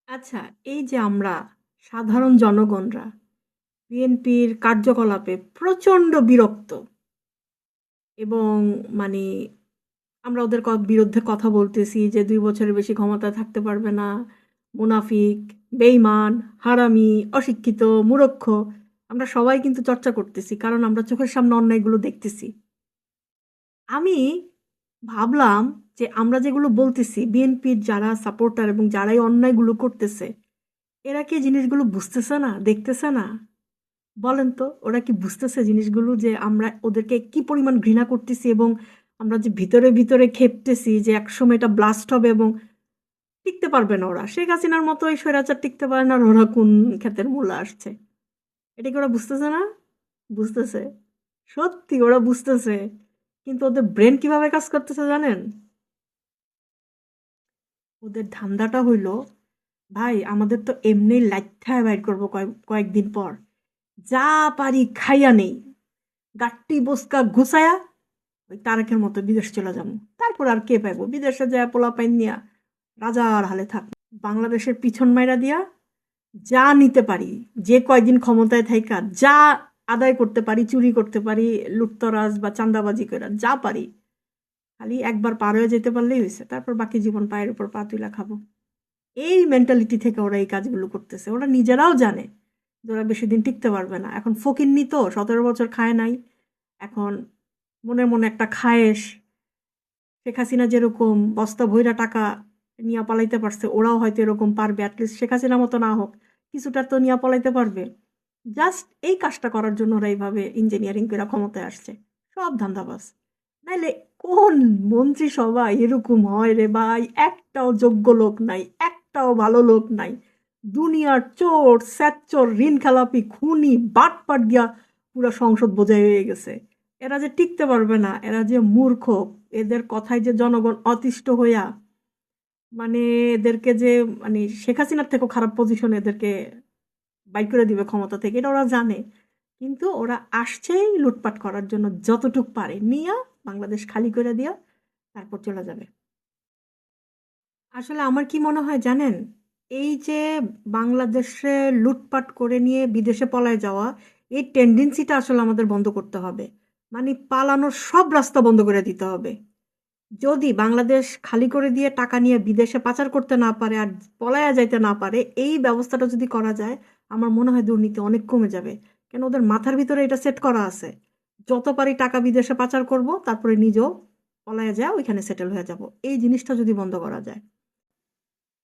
আচ্ছা, এই যে আমরা সাধারণ জনগণরা বিএনপির কার্যকলাপে প্রচণ্ড বিরক্ত এবং মানে আমরা ওদের বিরুদ্ধে কথা বলতেছি যে ২ বছরের বেশি ক্ষমতায় থাকতে পারবে না, মুনাফিক, বেঈমান, হারামি, অশিক্ষিত, মূর্খ। আমরা সবাই কিন্তু চর্চা করতেছি, কারণ আমরা চোখের সামনে অন্যায়গুলো দেখতেছি। আমি ভাবলাম যে আমরা যেগুলো বলতেছি, বিএনপির যারা সাপোর্টার এবং যারা এই অন্যায়গুলো করতেছে, এরা কি জিনিসগুলো বুঝতেছে না, দেখতেছে না? বলেন তো, ওরা কি বুঝতেছে জিনিসগুলো, যে আমরা ওদেরকে কি পরিমাণ ঘৃণা করতেছি এবং আমরা যে ভিতরে ভিতরে খেপতেছি যে একসময় এটা ব্লাস্ট হবে এবং টিকতে পারবে না ওরা। শেখ হাসিনার মতো এই স্বৈরাচার টিকতে পারে না, আর ওরা কোন ক্ষেতের মূল্য আসছে? এটা কি ওরা বুঝতেছে না? বুঝতেছে, সত্যি ওরা বুঝতেছে। কিন্তু ওদের ব্রেন কিভাবে কাজ করতেছে জানেন? ওদের ধান্দাটা হইল, ভাই আমাদের তো এমনি লাইঠা বাইর করবো কয়েকদিন পর, যা পারি খাইয়া নেই, গাট্টি বস্কা ঘুষায়া ওই তারেকের মতো বিদেশ চলে যাবো। তারপর আর কে পাইবো, বিদেশে যায় পোলা পাইন নিয়া রাজার হালে থাক। বাংলাদেশের পিছন মাইরা দিয়া যা নিতে পারি, যে কয়দিন ক্ষমতায় থাইকা যা আদায় করতে পারি, চুরি করতে পারি, লুটতরাজ বা চাঁদাবাজি করে যা পারি, খালি একবার পার হয়ে যেতে পারলেই হয়েছে। তারপর বাকি জীবন পায়ের উপর পা তুইলা খাবো। এই মেন্টালিটি থেকে ওরা এই কাজগুলো করতেছে। ওরা নিজেরাও জানে যে ওরা বেশি দিন টিকতে পারবে না। এখন ফকিন্নি তো ১৭ বছর খায় নাই, এখন মনে মনে একটা খায়েশ। শেখ হাসিনা যেরকম বস্তা ভইরা টাকা নিয়ে পালাইতে পারছে, ওরাও হয়তো এরকম পারবে। অ্যাটলিস্ট শেখ হাসিনার মতো না হোক, কিছুটা তো নিয়ে পালাইতে পারবে। জাস্ট এই কাজটা করার জন্য ওরা এইভাবে ইঞ্জিনিয়ারিং করে ক্ষমতায় আসছে। সব ধান্দাবাজ। নাইলে কোন মন্ত্রিসভা এরকম হয় রে ভাই? একটাও যোগ্য লোক নাই, একটাও ভালো লোক নাই। দুনিয়ার চোর স্যাচ্চর ঋণ খেলাপি খুনি বাটপাট দিয়া পুরো সংসদ বোঝাই হয়ে গেছে। এরা যে টিকতে পারবে না, এরা যে মূর্খ, এদের কথায় যে জনগণ অতিষ্ঠ হইয়া মানে এদেরকে যে মানে শেখ হাসিনার থেকেও খারাপ পজিশনে এদেরকে বাইর করে দিবে ক্ষমতা থেকে, এটা ওরা জানে। কিন্তু ওরা আসছেই লুটপাট করার জন্য, যতটুক পারে নিয়া বাংলাদেশ খালি করে দিয়া তারপর চলে যাবে। আসলে আমার কি মনে হয় জানেন, এই যে বাংলাদেশে লুটপাট করে নিয়ে বিদেশে পলায় যাওয়া, এই টেন্ডেন্সিটা আসলে আমাদের বন্ধ করতে হবে। মানে পালানোর সব রাস্তা বন্ধ করে দিতে হবে। যদি বাংলাদেশ খালি করে দিয়ে টাকা নিয়ে বিদেশে পাচার করতে না পারে আর পলায়া যাইতে না পারে, এই ব্যবস্থাটা যদি করা যায়, আমার মনে হয় দুর্নীতি অনেক কমে যাবে। কেন, ওদের মাথার ভিতরে এটা সেট করা আছে, যত পারি টাকা বিদেশে পাচার করব, তারপরে নিজেও পলায়া যায় ওইখানে সেটেল হয়ে যাব। এই জিনিসটা যদি বন্ধ করা যায়।